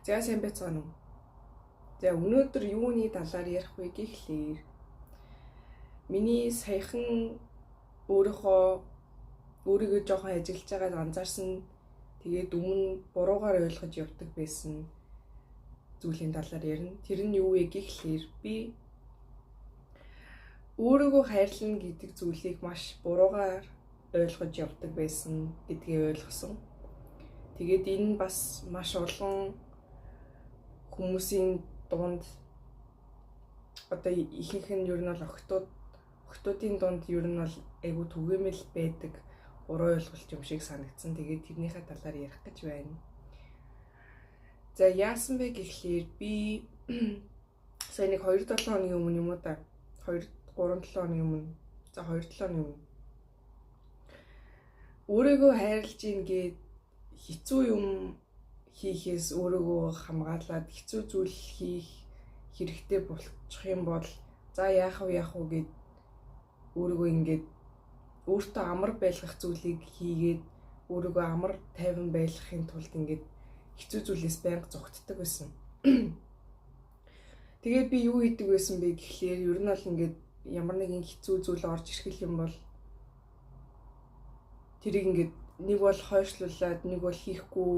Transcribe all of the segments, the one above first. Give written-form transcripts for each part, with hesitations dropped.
За сайн байцгаана уу. За өнөөдөр юуны талаар ярих вэ гэхлээр миний саяхан өөрийгөө жоохон ажиглаж байгаад анзаарсан тэгээд өмнө буруугаар ойлгож явдаг байсан зүйлийн талаар ярина. Тэр нь юу вэ гэхлээр би өөрийгөө хайрлана гэдэг зүйлийг маш буруугаар ойлгож явдаг байсан гэдгийг ойлгосон. Тэгээд энэ бас маш олон хүмүүсийн дунд одоо ихэнх нь ер нь бол охтуудын дунд ер нь бол айгу түгээмэл байдаг буруу ойлголт юм шиг санагдсан. Тэгээд тэрнийхээ талаар ярих гэж байна. За яасан бэ гэхлээр би сая нэг 2-7 хоногийн өмнө юм уу та 2-3-7 хоногийн өмнө 2-7 хоногийн өмнө өөрийгөө хайрлаж ийн гээд хэцүү юм хийхээс өөрийгөө хамгаалаад хэцүү зүйл хийх хэрэгтэй болчих юм бол за яах вэ гэд өөрийгөө ингээд өөртөө амар байлгах зүйлийг хийгээд өөрийгөө амар тайван байлгахын тулд ингээд хэцүү зүйлээс байнга зугтдаг байсан. Тэгээд би юу хийдэг байсан бэ гэхлээр ер нь бол ингээд ямар нэгэн хэцүү зүйл орж ирэх юм бол тэрийг ингээд нэг бол хойшлуулад нэг бол хийхгүй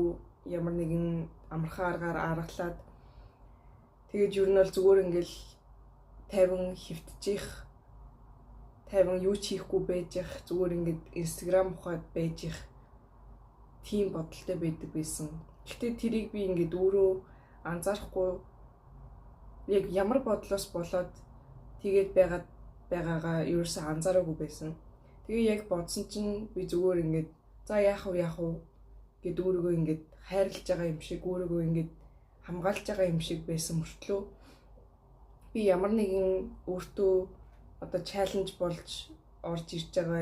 ямар нэгэн амархан аргаар аргалаад тэгээд ер нь бол зүгээр ингээл тайван хөвтчих тайван юу ч хийхгүй байж их зүгээр ингээд Instagram ухаад байж их тийм бодолтой байдаг байсан. Гэхдээ тэрийг би ингээд өөрөө анзаарахгүй яг ямар бодлоос болоод тэгээд байгаагаа ерөөсөө анзаараагүй байсан. Тэгээ яг бодсон чинь би зүгээр ингээд за яах вэ гэд өөрийгөө ингээд хайрлаж байгаа юм шиг өөрийгөө ингээд хамгаалж байгаа юм шиг байсан мөртлөө би ямар нэгэн өөртөө одоо чаленж болж орж ирж байгаа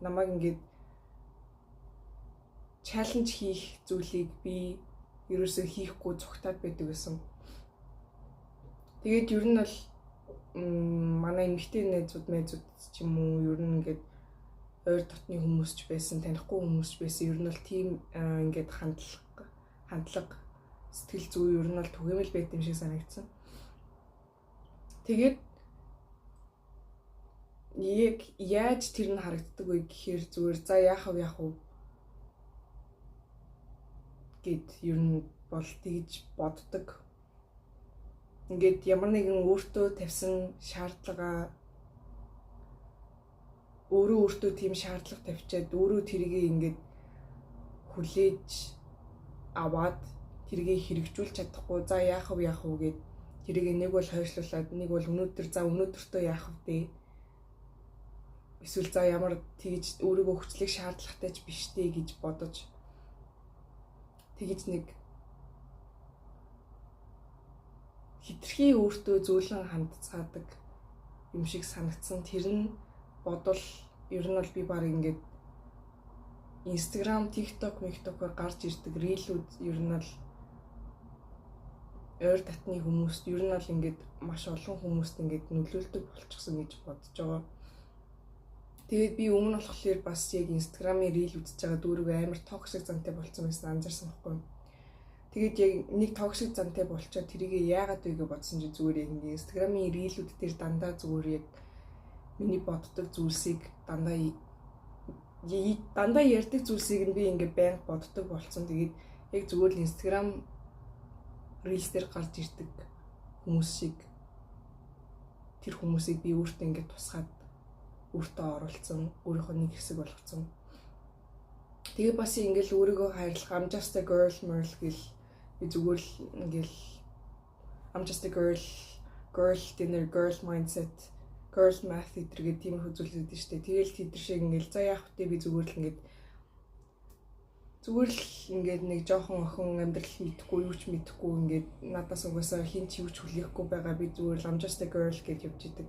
намайг ингээд чаленж хийх зүйлийг би ерөөсөө хийхгүй цогтаад байдаг байсан. Тэгээд ер нь бол манай эмэгтэй найзууд ч юм уу ер нь ингээд ойр дотны хүмүүс ч байсан, танихгүй хүмүүс ч байсан. Ер нь бол тийм ингээд хандлага сэтгэл зүй ер нь бол түгээмэл байт юм шиг санагдсан. Тэгээд яг яаж тэр нь харагддаг вэ гэхээр зүгээр за яах вэ гэд ер нь бол тэгж боддог. Ингээд ямар нэгэн өөртөө тавьсан шаардлага өөртөө тийм шаардлага тавьчаад өөрөө тэрийг ингээд хүлээж аваад тэрийг хэрэгжүүлж чадахгүй за яах вэ гэд тэрийг нэг бол хойшлуулад нэг бол өнөөдөртөө яах вэ эсвэл за ямар тэгж өөрийгөө хүчлэх шаардлагатай ч биш дээ гэж бодож тэгж нэг хитрхи өөртөө зөөлөн хандцаадаг юм шиг санагдсан. Тэр нь бодвол ер нь бол би баг ингээд Instagram, TikTok-оор гарч ирдэг рилүүд ер нь бол ойр татны хүмүүст ер нь бол ингээд маш олон хүмүүст ингээд нөлөөлдөг болчихсон гэж бодож байгаа. Тэгээд би өмнө болохоор бас яг Instagram-ийн рил үзэж байгаа өөрийгөө амар токсик зантай болсон байсан анзаарсан байхгүй. Тэгээд яг нэг токсик зантай болчоод тэрийг яагаад вэ гэж бодсон чинь зүгээр яг Instagram-ийн рилүүд дээр дандаа зүгээр яг миний боддог зүйлсийг дандаа ярьдаг зүйлсийг нь би ингээд байнга боддог болсон. Тэгээд яг зүгээр л Instagram Reels дээр гарч ирдэг тэр хүмүүсийг би өөртөө ингээд тусгаад өөртөө оруулсан, өөрийнхөө нэг хэсэг болгоцсон. Тэгээ бас ингээд өөрийгөө хайрлах I'm just a girl гэл би зүгээр л ингээд I'm just a girl dinner, girl mindset, girl math гэдэг тийм их үзүүлэлт дээ штэ. Тэгээл тэдэр шиг ингээд за яах вэ би зүгээр л ингээд нэг жоохон охин амьдрал мэдхгүй юу ч мэдхгүй ингээд надаас угаасаа хин ч юу ч хүлээхгүй байгаа би зүгээр л I'm just a girl гэж явж идэг.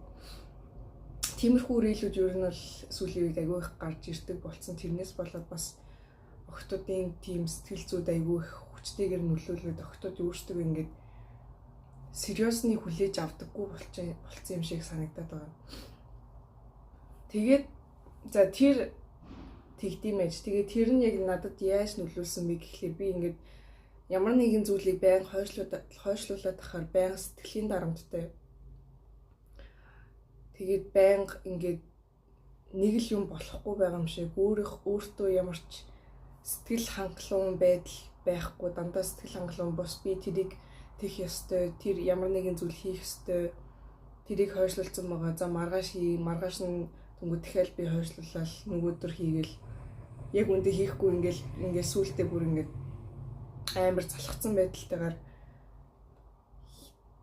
Тиймэрхүү рилүүд ер нь бол сүүлийн үед айгүй их гарч ирдэг болсон. Тэрнээс болоод бас охтуудын тийм сэтгэл зүйд айгүй их хүчтэйгээр нөлөөлөд охтууд өөрсдөө ингээд сериусны хүлээж авдаггүй болцсон юм шиг санагдаад байгаа. Тэгээд за тэр тэгдэм байж. Тэгээд тэр нь яг надад яаж нөлөөлсөн бэ гэхлээр би ингээд ямар нэгэн зүйлийг байнга хойшлуулаад тахаар байнга сэтгэлийн дарамттай. Тэгээд байнга ингээд нэг л юм болохгүй байгаа юм шиг өөртөө ямар ч сэтгэл хангалуун байдал байхгүй, дандаа сэтгэл хангалуун бос би тэрийг тех ёстой, тэр ямар нэгэн зүйл хийх ёстой, тэрийг хойшлуулсан байгаа. За маргааш нь тэнгуү дахиад би хойшлуулаад нөгөөдөр хийгээл яг үндэ хийхгүй ингээл сүултээ бүр ингээд амар залхацсан байдалтайгаар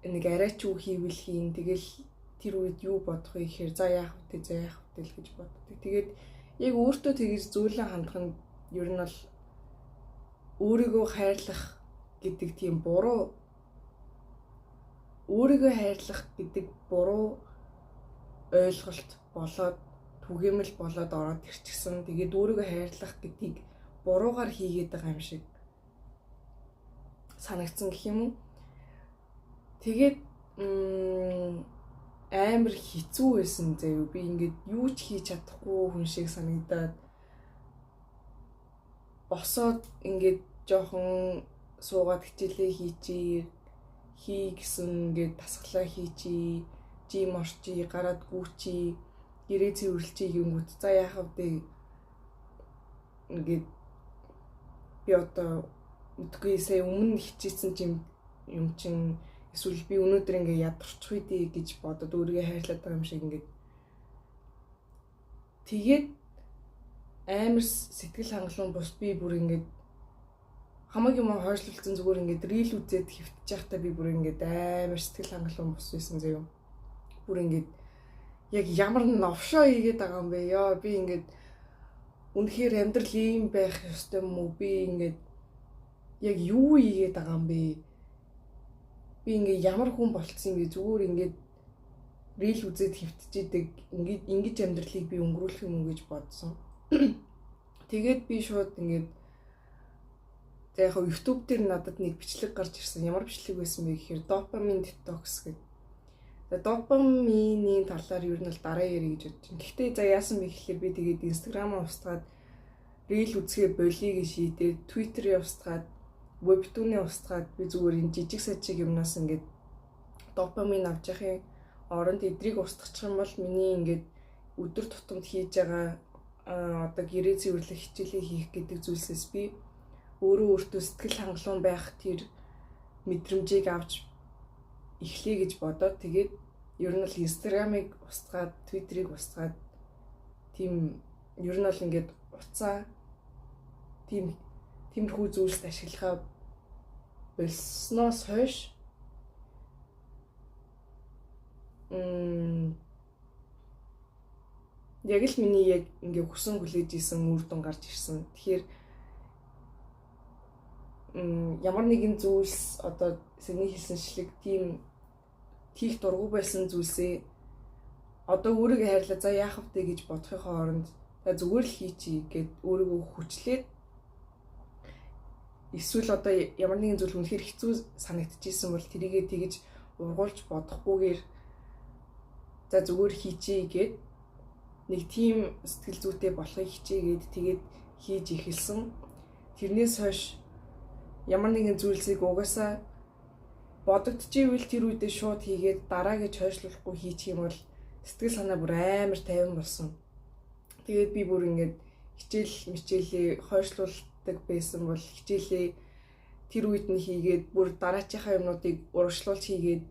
нэг арай ч юу хийвэл хийн. Тэгэл тэр үед юу бодох вэ гэхээр за яах вэ л гэж боддог. Тэгээд яг өөртөө тэгж зөөлөн хандах нь ер нь бол өөрийгөө хайрлах гэдэг тийм буруу ойлголт болоод түгээмэл болоод ороод ирчихсэн. Тэгээд өөрийгөө хайрлах гэдгийг буруугаар хийгээд байгаа юм шиг санагдсан гэх юм уу. Тэгээд амар хэцүү байсан заяа. Би ингээд юу ч хийж чадахгүй хүн шиг санагдаад босоод ингээд жоохон суугаад хичээлээ хий гэсэн ингээд дасглаа хийчи, жим орчи, гараад гүүчи, гэрээ цэвэрлчи гингүүт. За яах вэ? Ингээд би одоо үгүй сая өмнө хичээсэн юм чин эсвэл би өнөөдөр ингээ ядарчих үедээ гэж бодоод өөрийгөө хайрлаад байгаа юм шиг ингээд тэгээд амар сэтгэл хангалуун бус би бүр ингээд хамаагүй юм хойшлуулсан зүгээр ингээд рил үзээд хэвтэж байхдаа би бүр ингээд амар сэтгэл хангалуун бус байсан заяа. Бүр ингээд яг ямар новшоо хийгээд байгаа юм бэ ёо. Би ингээд үнэхээр амьдрал ийм байх ёстой юм уу? Би ингээд яг юу хийгээд байгаа юм бэ? Би ингээд ямар хүн болцсон юм бэ? Зүгээр ингээд рил үзээд хэвтчихэдэг. Ингэж амьдралыг би өнгөрүүлэх юм уу гэж бодсон. Тэгээд би шууд ингээд за яг YouTube дээр надад нэг бичлэг гарч ирсэн. Ямар бичлэг байсан бэ гэхээр допамин детокс гэдэг. Тэгээд допамины талаар ер нь л дараа ярих гэж бодчих. Гэхдээ за яасан бэ гэхээр би тэгээд Instagram-аа устгаад рил үзэхээ болиё гэж шийдээд Twitter-ийг устгаад Webtoon-ийг устгаад би зүгээр энэ жижиг сажиг юмнаас ингээд допамин авч яхахын оронд эдрийг устгачих юм бол миний ингээд өдөр тутамд хийж байгаа одоо гэрээ цэвэрлэх хичээлээ хийх гэдэг зүйлсээс би өөртөө сэтгэл хангалуун байх тэр мэдрэмжийг авч эхлэе гэж бодоод тэгээд ер нь л Instagram-ыг устгаад Twitter-ийг устгаад тийм ер нь л ингээд уцаа тиймэрхүү зүйлс ашиглахаа болсноос хойш яг л миний яг ингээ хүсэн хүлээж исэн үр дүн гарч ирсэн. Тэгэхээр ямар нэгэн зүйлс одоо сэний хэлсэнчлэг тийм хийх дургүй байсан зүйлсээ одоо өөрийгөө хайрлаа за яах вэ гэж бодохын хооронд за зүгээр л хийчий гэд өөрийгөө хүчлээд эсвэл одоо ямар нэгэн зүйл үнэхээр хэцүү санагдчихсэн бол тэрийгээ тэгж ургуулж бодохгүйгээр за зүгээр хийчий гэд нэг тийм сэтгэл зүйтэй болохыг хичээгээд тэгээд хийж эхэлсэн. Тэрнээс хойш ямар нэгэн зүйлсийг угаасаа бодогдчихвэл тэр үедээ шууд хийгээд дараа гэж хойшлуулахгүй хийчих юм бол сэтгэл санаа бүр амар тайван болсон. Тэгээд би бүр ингээд хичээлээ хойшлуулдаг байсан бол хичээлээ тэр үед нь хийгээд бүр дараачихаа юмнуудыг урагшлуулж хийгээд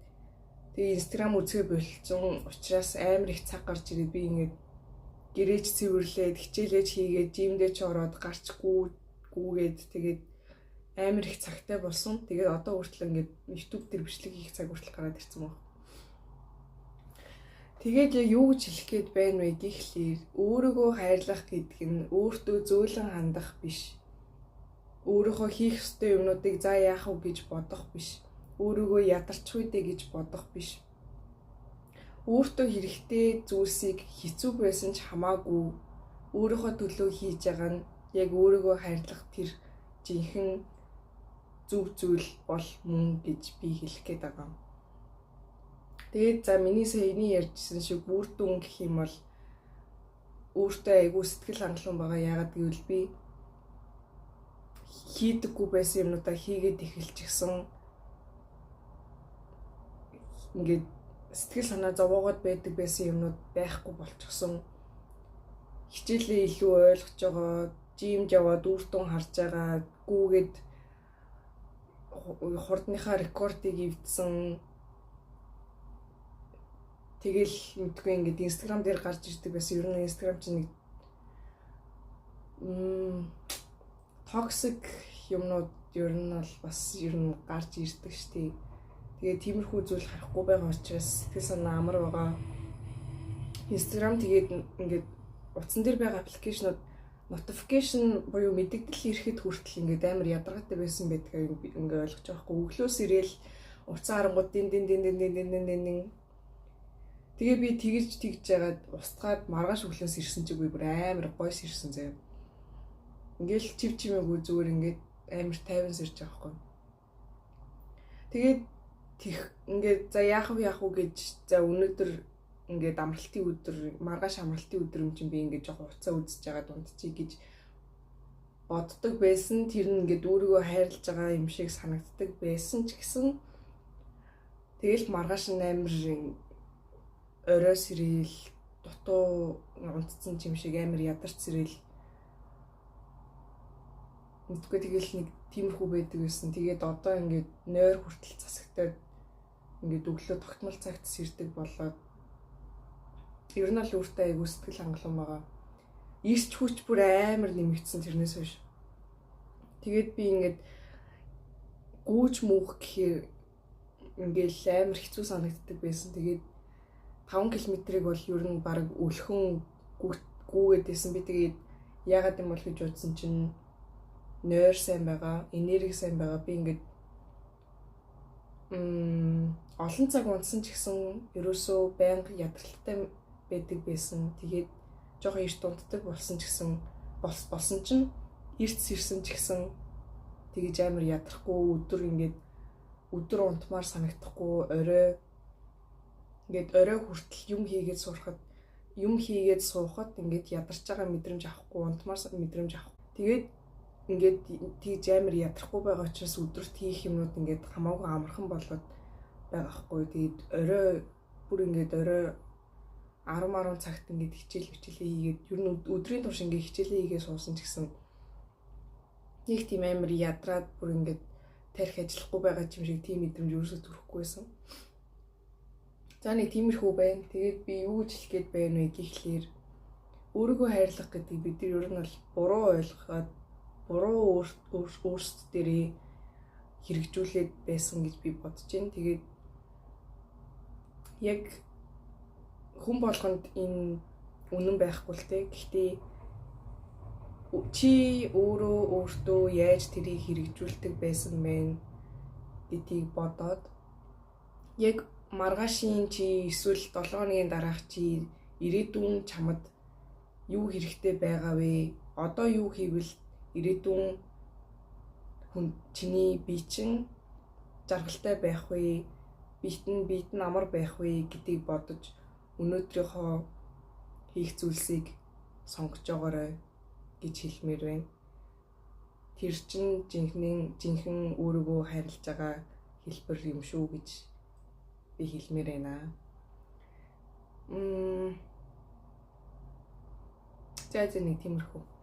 тэгээд Instagram үзэхэ болцсон учраас амар их цаг гарч ирээд би ингээд гэрээч цэвэрлээд хичээлээж хийгээд жимдээ ч ороод гарчгүйгээд тэгээд амар их цагтай болсон. Тэгээд одоо хүртэл ингээд YouTube дээр бичлэг хийх цаг хүртэл гараад ирсэн байна. Тэгээд яг юу гэж хэлэх гээд байна вэ гэхлээр өөрийгөө хайрлах гэдэг нь өөртөө зөөлөн хандах биш. Өөрийнхөө хийх ёстой юмнуудыг за яах вэ гэж бодох биш. Өөрийгөө ядарч үедээ гэж бодох биш. Өөртөө хэрэгтэй зүйлсийг хэцүү байсан ч хамаагүй өөрийнхөө төлөө хийж байгаа нь яг өөрийгөө хайрлах тэр жинхэнэ зөв зүйл бол мөн гэж би хэлэх гээд байгаа. Тэгээд за миний саяны ярьжсэн шиг үр дүн гэх юм бол өөртөө айгүй сэтгэл хангалуун байгаа. Яагаад гэвэл би хийдэггүй байсан юмнуудаа хийгээд эхэлчихсэн. Ингээд сэтгэл санаа зовоогоод байдаг байсан юмнууд байхгүй болчихсон. Хичээлээ илүү ойлгож байгаа, жимд яваад үр дүн харж байгаа, гүүгээд хурдныхаа рекордыг эвдсэн. Тэгэл мэдгүй ингээд Instagram дээр гарч ирдэг байсан. Ер нь Instagram чинь нэг токсик юмнууд ер нь бол бас ер нь гарч ирдэг штий. Тэгээд тиймэрхүү зүйл харахгүй байгаа учраас сэтгэл санаа амар байгаа. Instagram тэгээд ингээд утсан дээр байгаа аппликейшнууд notification буюу мэдээлэл ирэхэд хүртэл ингээд амар ядаргаатай байсан байдгийг ингээд ойлгож байгаа хгүй. Өглөөс ирээл утсан харангууд дин. Тэгээ би тэгж жагаад устгаад маргааш өглөөс ирсэн чи бүр амар гойс ирсэн заяа. Ингээл чимээгүй зүгээр ингээд амар тайван сэрж байгаа хгүй. Тэгээд ингээд за яах вэ гэж за өнөөдөр ингээд амралтын өдөр маргааш амралтын өдөр юм чинь би ингээд жоох уцаа үзэж байгаа дундчий гэж боддог байсан. Тэр нь ингээд өөрийгөө хайрлаж байгаа юм шиг санагддаг байсан ч гэсэн тэгэл маргааш нь амар оройс ирээл дутуу унтцсан юм шиг амар ядарч ирээл мэдгүй тэгэл нэг тиймэрхүү байдаг байсан. Тэгээд одоо ингээд нойр хүртэл засагтаад ингээд өглөө тогтмол цагт сэрдэг болоод ер нь л өөртөө айгу сэтгэл хангалуун байгаа. Ирч хүч бүр амар нэмэгдсэн тэрнээс хойш. Тэгээд би ингээд гүүж мөх гэхээр ингээд амар хэцүү санагддаг байсан. Тэгээд 5 км-ийг бол ер нь баг өлхөн гүүгээд байсан. Би тэгээд яагаад юм бол гэж бодсон чинь нойр сайн байгаа, энерги сайн байгаа. Би ингээд олон цаг унтсан ч гэсэн ерөөсөө байнга ядралтай байдаг байсан. Тэгээд жоохон эрт унтдаг болсон ч гэсэн болсон чинь эрт сэрсэн ч гэсэн тэгэж амар ядрахгүй өдөр унтмаар санагдахгүй орой хүртэл юм хийгээд суухад ингээд ядарч байгаа мэдрэмж авахгүй унтмаар мэдрэмж авах. Тэгээд ингээд тэгж амар ядрахгүй байгаа учраас өдөрт хийх юмнууд ингээд хамаагүй амархан болоод байгаа хгүй. Тэгээд орой 10 цагт ингээд хичээлээ хийгээд ер нь өдрийн турш ингээд хичээлээ хийгээд суусан ч гэсэн нэг тийм амар ядраад бүр ингээд тарих ажиллахгүй байгаа юм шиг тийм мэдрэмж өөрөөсөө төрөхгүй байсан. За нэг тиймэрхүү байна. Тэгээд би юу гэж хэлэх гээд байна вэ гэхлээр өөрийгөө хайрлах гэдэг бид нар ер нь бол буруу ойлгоход буруу өөрсдөө дээрээ хэрэгжүүлээд байсан гэж би бодож байна. Тэгээд яг хүн болгонд энэ үнэн байхгүй л те. Гэхдээ чи өөртөө яаж тэрийг хэрэгжүүлдэг байсан бэ гэдгийг бодоод яг маргаашийн чи эсвэл 7 хоногийн дараах чи ирээдүйн чамд юу хэрэгтэй байгаа вэ? Одоо юу хийвэл ирээдүйн хүн чиний бие чинь жаргалтай байх вэ? Биет нь амар байх вэ гэдгийг бодож өнөөдрийнхөө хийх зүйлсийг сонгож байгаарай гэж хэлмээр байна. Тэр чинь жинхэнэ өөрийгөө хайрлаж байгаа хэлбэр юм шүү гэж би хэлмээр байна. За нэг тиймэрхүү.